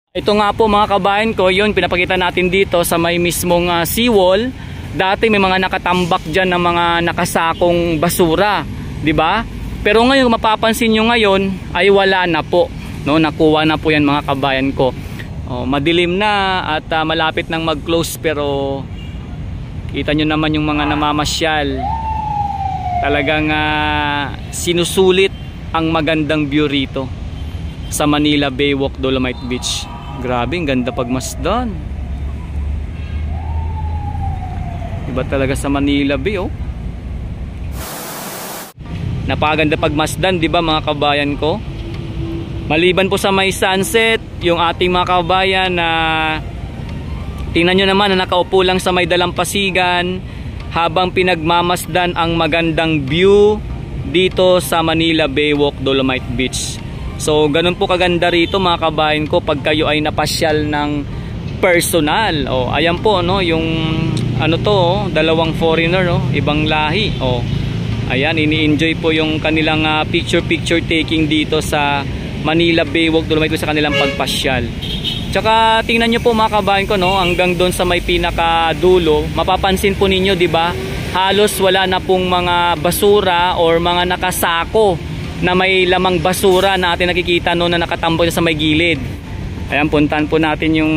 Ito nga po mga kabayan ko, yun pinapakita natin dito sa may mismong seawall. Dati may mga nakatambak dyan ng mga nakasakong basura, di ba? Pero ngayon mapapansin nyo ngayon ay wala na po, no? Nakuha na po yan mga kabayan ko. Madilim na at malapit nang mag-close, pero kita nyo naman yung mga namamasyal. Talagang sinusulit ang magandang view rito sa Manila Baywalk Dolomite Beach. Grabe, ang ganda pagmasdan. Iba talaga sa Manila Bay, oh. Napakaganda pagmasdan, di ba mga kabayan ko? Maliban po sa may sunset, yung ating mga kabayan na tingnan nyo naman na nakaupo lang sa may dalampasigan habang pinagmamasdan ang magandang view dito sa Manila Baywalk Dolomite Beach. So ganun po kaganda rito mga kabayan ko pag kayo ay napasyal ng personal. Ayan po, no, yung ano to, dalawang foreigner, ibang lahi. Ayan, ini-enjoy po yung kanilang picture taking dito sa Manila Baywalk Dolomite sa kanilang pagpasyal. Tsaka tingnan nyo po mga kabayan ko, no, hanggang doon sa may pinakadulo, mapapansin po ninyo, di ba? Halos wala na pong mga basura or mga nakasako na may lamang basura na ating nakikita noon na nakatambay sa may gilid. Ayan, puntahan po natin yung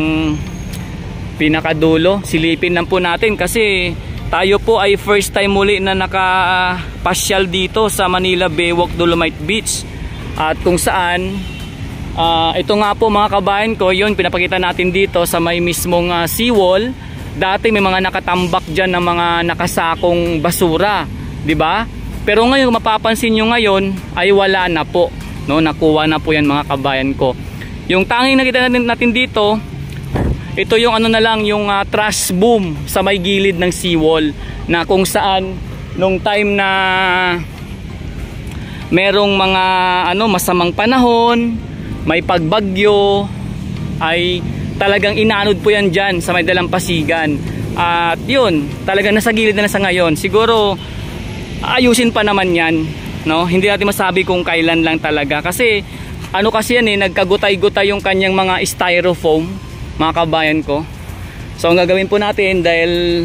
pinakadulo. Silipin lang po natin kasi tayo po ay first time muli na nakapasyal dito sa Manila Baywalk Dolomite Beach. At kung saan ito nga po mga kabayan ko, yun pinapakita natin dito sa may mismong seawall. Dati may mga nakatambak dyan ng mga nakasakong basura, di ba? Pero ngayon mapapansin nyo ngayon ay wala na po, no? Nakuha na po yan mga kabayan ko. Yung tanging nakita natin dito, ito yung ano na lang, yung trash boom sa may gilid ng seawall, na kung saan nung time na merong mga masamang panahon, may pagbagyo, ay talagang inanod po yan dyan sa may dalampasigan. At yun, talagang nasa gilid na sa ngayon. Siguro ayusin pa naman yan, no? Hindi natin masabi kung kailan lang talaga, kasi kasi yan nagkagutay-gutay yung kanyang mga styrofoam mga kabayan ko. So ang gagawin po natin, dahil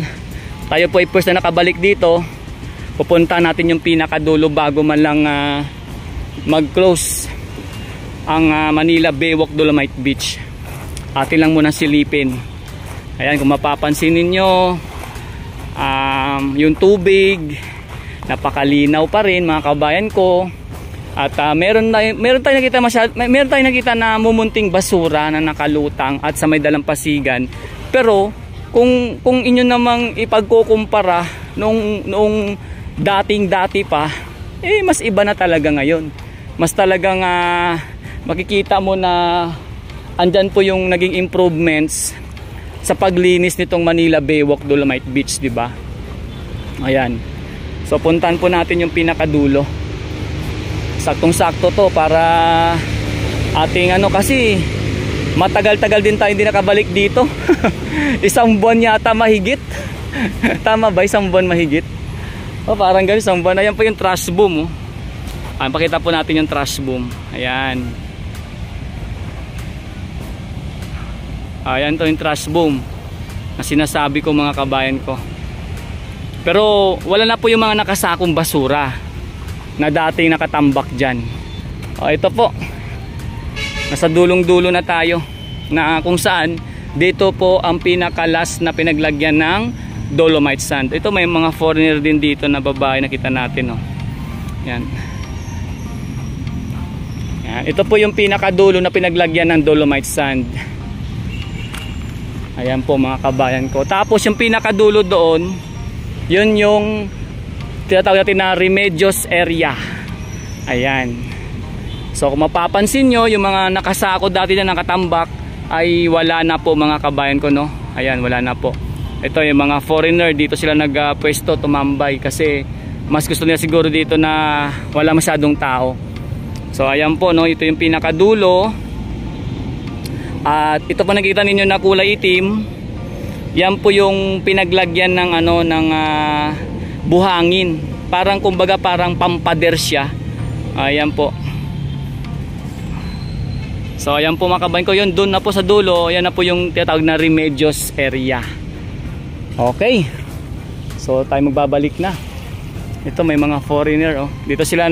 tayo po ay first na nakabalik dito, pupunta natin yung pinakadulo bago man lang mag-close ang Manila Baywalk Dolomite Beach. Atin lang muna silipin. Ayan, kung mapapansin ninyo, yung tubig napakalinaw pa rin mga kabayan ko. At meron tayong nakita na mumunting basura na nakalutang at sa may dalampasigan. Pero kung inyo namang ipagkukumpara noong dating-dati pa, mas iba na talaga ngayon. Mas talagang makikita mo na andyan po yung naging improvements sa paglinis nitong Manila Baywalk Dolomite Beach, di ba? Ayan. So puntahan po natin yung pinakadulo. Saktong-sakto to para ating kasi matagal-tagal din tayo hindi nakabalik dito. Isang buwan yata mahigit. Tama ba? Isang buwan mahigit. Parang ganun, isang buwan. Ayan po yung trash boom. Ayan, pakita po natin yung trash boom. Ayan. Ayan to yung trash boom na sinasabi ko mga kabayan ko. Pero wala na po yung mga nakasakong basura na dating nakatambak dyan. Ito po, nasa dulong-dulo na tayo, na kung saan dito po ang pinakalas na pinaglagyan ng dolomite sand. Ito may mga foreigner din dito na babae, nakita natin. Yan. Yan. Ito po yung pinakadulo na pinaglagyan ng dolomite sand. Ayan po mga kabayan ko. Tapos yung pinakadulo doon, yun yung tinatawag natin na Remedios area. Ayan. So kung mapapansin nyo, yung mga nakasako dati na nakatambak ay wala na po mga kabayan ko, no? Ayan, wala na po. Ito yung mga foreigner, dito sila nagpwesto, tumambay, kasi mas gusto nila siguro dito na wala masyadong tao. So ayan po, no? Ito yung pinakadulo. At ito po nakita ninyo na kulay itim. Yan po yung pinaglagyan ng buhangin. Parang kumbaga parang pampader siya. Ayan po. So ayan po mga kabayan ko, yun doon na po sa dulo, yan na po yung tinatawag na Remedios area. Okay, so tayo magbabalik na. Ito may mga foreigner, oh. Dito sila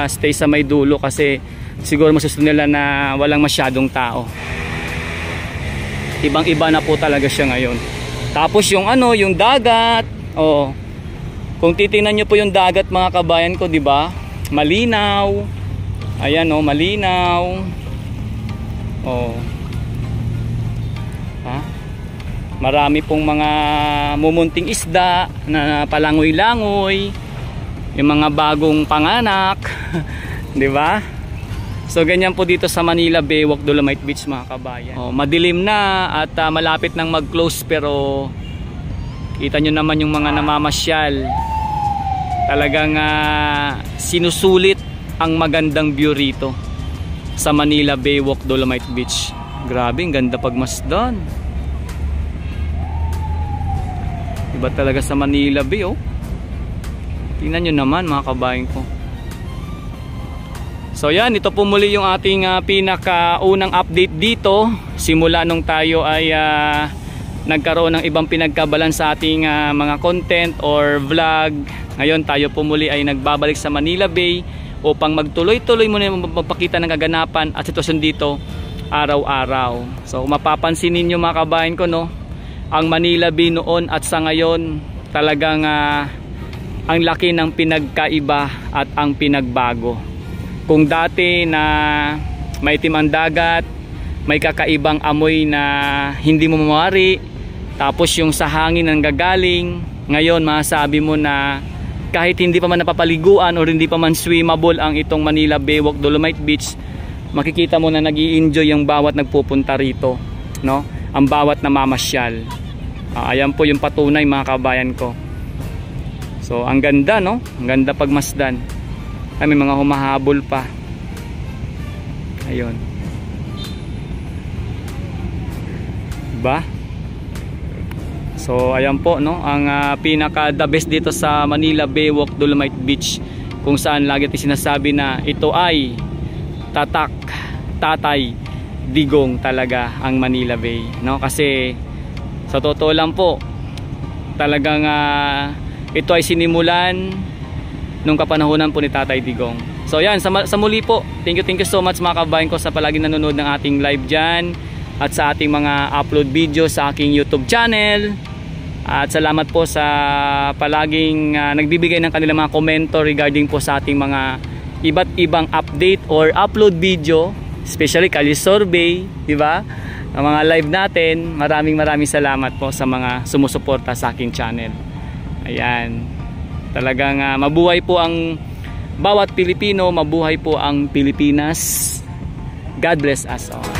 stay sa may dulo kasi siguro masusunod nila na walang masyadong tao. Ibang iba na po talaga siya ngayon. Tapos yung yung dagat, oh. Kung titingnan nyo po yung dagat mga kabayan ko, di ba? Malinaw. Ayan, oh, malinaw. Oh. Ha? Marami pong mga mumunting isda na palangoy-langoy. Yung mga bagong panganak, 'di ba? So ganyan po dito sa Manila Baywalk Dolomite Beach mga kabayan. Oh, madilim na at malapit nang mag-close pero kita nyo naman yung mga namamasyal. Talagang sinusulit ang magandang view rito sa Manila Baywalk Dolomite Beach. Grabe, ang ganda pagmasdan. Iba talaga sa Manila Bay, oh. Tingnan nyo naman mga kabayan ko. So yan, ito po muli yung ating pinakaunang update dito. Simula nung tayo ay nagkaroon ng ibang pinagkabalan sa ating mga content or vlog. Ngayon tayo po muli ay nagbabalik sa Manila Bay upang magtuloy-tuloy muna magpapakita ng kaganapan at sitwasyon dito araw-araw. So mapapansin ninyo mga kabayan ko, no, ang Manila Bay noon at sa ngayon talagang ang laki ng pinagkaiba at ang pinagbago. Kung dati na maitim ang dagat, may kakaibang amoy na hindi mo mawari, tapos yung sa hangin ang gagaling, ngayon masabi mo na kahit hindi pa man napapaliguan or hindi pa man swimmable ang itong Manila Baywalk Dolomite Beach, makikita mo na nag-i-enjoy yung bawat nagpupunta rito, no? Ang bawat namamasyal. Ayan po yung patunay mga kabayan ko. So ang ganda, no? Ang ganda pagmasdan. Ay, may mga humahabol pa. Ayun. Diba? So ayan po, no, ang pinaka the best dito sa Manila Baywalk Dolomite Beach, kung saan lagi natin sinasabi na ito ay tatak, tatay, digong talaga ang Manila Bay, no? Kasi sa totoo lang po, talagang ito ay sinimulan nung kapanahonan po ni Tatay Digong. So yan, sa muli po, thank you so much mga kabayan ko sa palaging nanonood ng ating live dyan at sa ating mga upload video sa aking YouTube channel. At salamat po sa palaging nagbibigay ng kanilang mga komento regarding po sa ating mga iba't ibang update or upload video, especially Kalye Survey, di ba? Ang mga live natin. Maraming salamat po sa mga sumusuporta sa aking channel. Ayan. Talagang mabuhay po ang bawat Pilipino, mabuhay po ang Pilipinas. God bless us all.